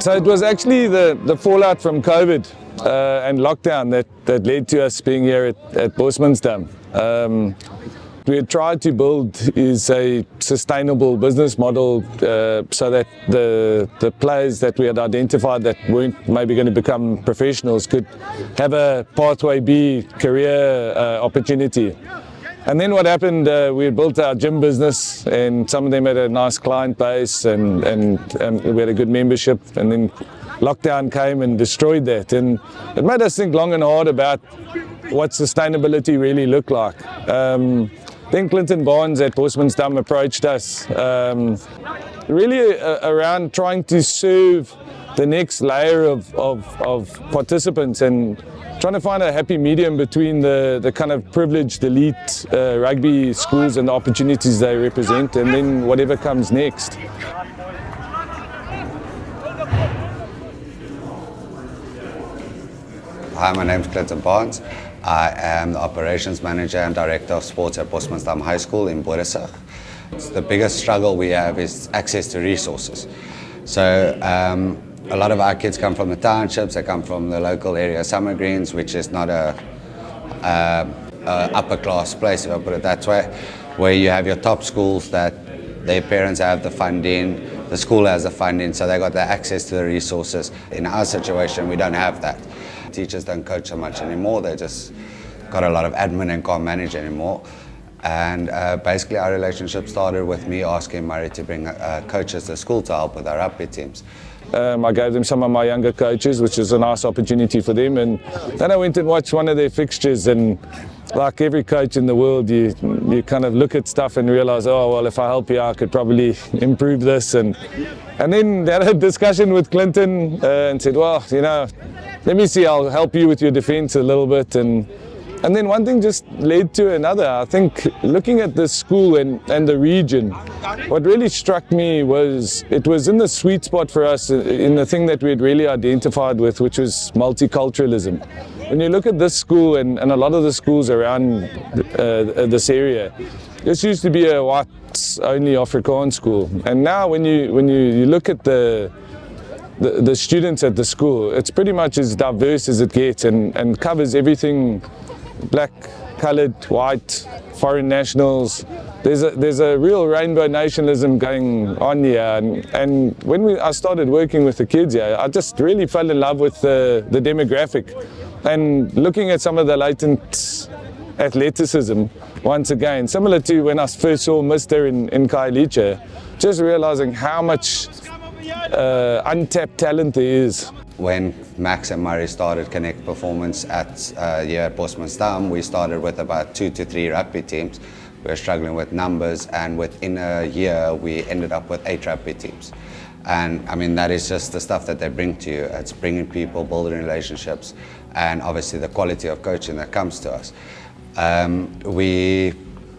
So it was actually the fallout from COVID and lockdown that led to us being here at Bosmansdam. We had tried to build is a sustainable business model so that the players that we had identified that weren't maybe going to become professionals could have a pathway B career opportunity. And then what happened, we had built our gym business and some of them had a nice client base and we had a good membership, and then lockdown came and destroyed that. And it made us think long and hard about what sustainability really looked like. Then Clinton Barnes at Bosmansdam approached us really around trying to serve the next layer of participants and trying to find a happy medium between the kind of privileged elite rugby schools and the opportunities they represent, and then whatever comes next. Hi, my name is Clinton Barnes. I am the Operations Manager and Director of Sports at Bosmansdam High School in Bosmansdam. The biggest struggle we have is access to resources. So a lot of our kids come from the townships, they come from the local area summer greens, which is not a upper class place, if I put it that way, where you have your top schools that their parents have the funding, the school has the funding, so they got the access to the resources. In our situation, we don't have that. Teachers don't coach so much anymore, they just got a lot of admin and can't manage anymore. And basically our relationship started with me asking Murray to bring coaches to the school to help with our rugby teams. I gave them some of my younger coaches, which was a nice opportunity for them, and then I went and watched one of their fixtures, and like every coach in the world, you kind of look at stuff and realize, oh well, if I help you I could probably improve this, and then they had a discussion with Clinton and said, well, you know, let me see, I'll help you with your defense a little bit, and then one thing just led to another. I think looking at the school and the region, what really struck me was it was in the sweet spot for us in the thing that we had really identified with, which was multiculturalism. When you look at this school and a lot of the schools around this area, this used to be a whites-only Afrikaans school, and now when you look at the students at the school, it's pretty much as diverse as it gets and covers everything. Black, coloured, white, foreign nationals. There's a real rainbow nationalism going on here, and when I started working with the kids here, I just really fell in love with the demographic, and looking at some of the latent athleticism once again, similar to when I first saw Mr. in Kailicha, just realising how much untapped talent there is. When Max and Murray started Connect Performance here at Bosmansdam, we started with about 2 to 3 rugby teams. We were struggling with numbers, and within a year we ended up with 8 rugby teams. And I mean, that is just the stuff that they bring to you. It's bringing people, building relationships, and obviously the quality of coaching that comes to us. We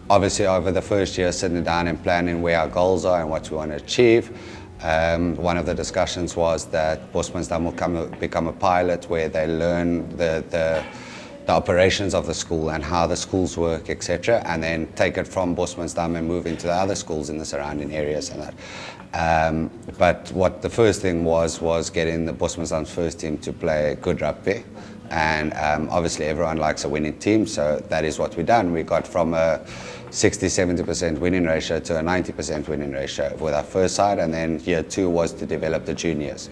obviously over the first year sitting down and planning where our goals are and what we want to achieve. One of the discussions was that Bosmansdam will become a pilot where they learn the operations of the school and how the schools work, etc., and then take it from Bosmansdam and move into the other schools in the surrounding areas and that. But what the first thing was getting the Bosmansdam's first team to play good rugby, and obviously everyone likes a winning team, so that is what we've done. We got from a 60-70% winning ratio to a 90% winning ratio with our first side, and then year 2 was to develop the juniors,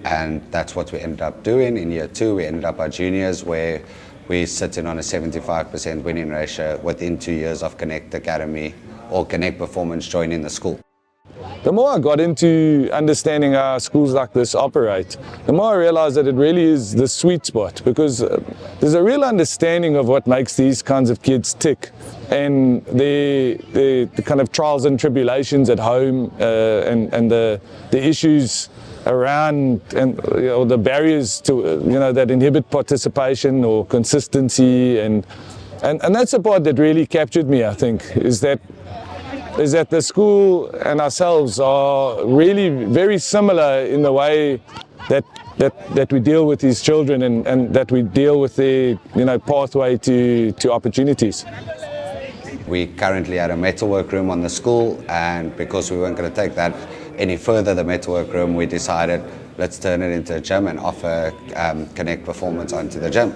and that's what we ended up doing. In year 2 we ended up our juniors, where we sitting on a 75% winning ratio within 2 years of Connect Academy or Connect Performance joining the school. the more I got into understanding how schools like this operate, the more I realized that it really is the sweet spot, because there's a real understanding of what makes these kinds of kids tick, and the kind of trials and tribulations at home, and the issues around, and the barriers to that inhibit participation or consistency, and that's the part that really captured me, I think, is that the school and ourselves are really very similar in the way that we deal with these children, and that we deal with their pathway to opportunities. We currently had a metalwork room on the school, and because we weren't going to take that any further, the metalwork room, we decided let's turn it into a gym and offer Connect Performance onto the gym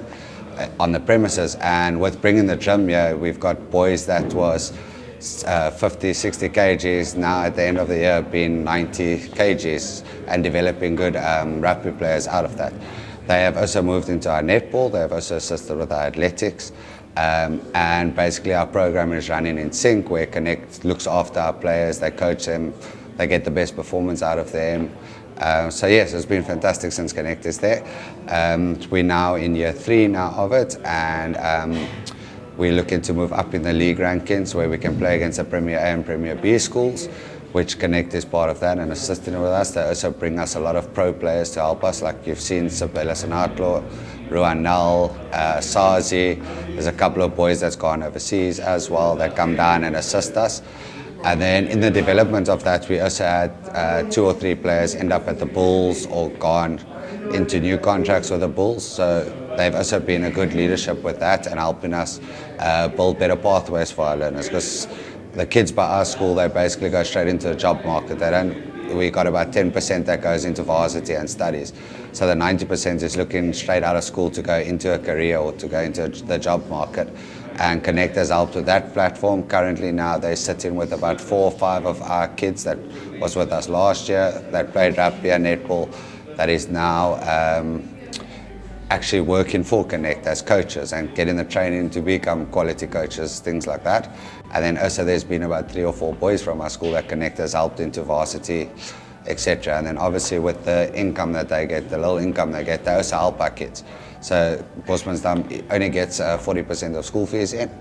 on the premises. And with bringing the gym here, we've got boys that was 50, 60 kgs, now at the end of the year being 90 kgs, and developing good rugby players out of that. They have also moved into our netball, they have also assisted with our athletics, and basically our program is running in sync, where Connect looks after our players, they coach them, they get the best performance out of them. So yes, it's been fantastic since Connect is there. We're now in year 3 now of it, and we're looking to move up in the league rankings, where we can play against the Premier A and Premier B schools, which Connect is part of that and assisting with us. They also bring us a lot of pro players to help us, like you've seen Sabella Outlaw, Ruan Null, Sazi. There's a couple of boys that's gone overseas as well that come down and assist us. And then in the development of that, we also had 2 or 3 players end up at the Bulls or gone into new contracts with the Bulls. So they've also been a good leadership with that and helping us build better pathways for our learners, because the kids by our school, they basically go straight into the job market. We got about 10% that goes into varsity and studies. So the 90% is looking straight out of school to go into a career or to go into the job market. And Connect has helped with that platform. Currently now they're sitting with about 4 or 5 of our kids that was with us last year, that played rugby and netball, that is now actually working for Connect as coaches and getting the training to become quality coaches, things like that. And then also there's been about 3 or 4 boys from our school that Connect has helped into varsity, etc. And then obviously with the income that they get, the little income they get, they also help our kids. So Bosmansdam only gets 40% of school fees in.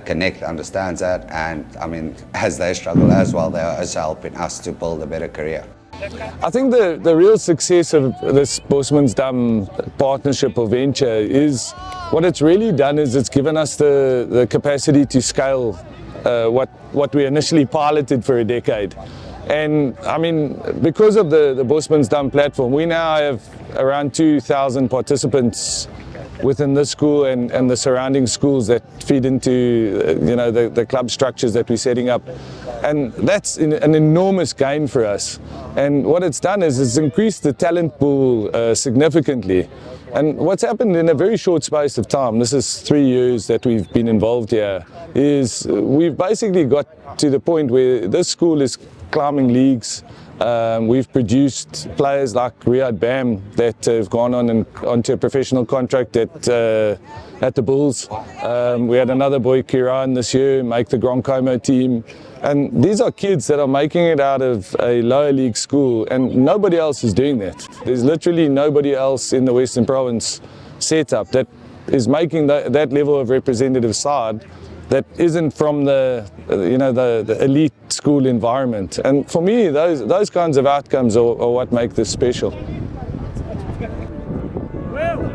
Connect understands that, and I mean, as they struggle as well, they are also helping us to build a better career. I think the real success of this Bosmansdam partnership or venture is, what it's really done is it's given us the capacity to scale what we initially piloted for a decade. And I mean, because of the Bosmansdam platform, we now have around 2,000 participants within this school and the surrounding schools that feed into the club structures that we're setting up. And that's an enormous gain for us. And what it's done is it's increased the talent pool significantly. And what's happened in a very short space of time, this is 3 years that we've been involved here, is we've basically got to the point where this school is climbing leagues. We've produced players like Ryobi that have gone on and onto a professional contract at the Bulls. We had another boy, Kiran, this year make the Grand Como team. And these are kids that are making it out of a lower league school, and nobody else is doing that. There's literally nobody else in the Western Province setup that is making that level of representative side that isn't from the elite school environment. And for me, those kinds of outcomes are what make this special. Well.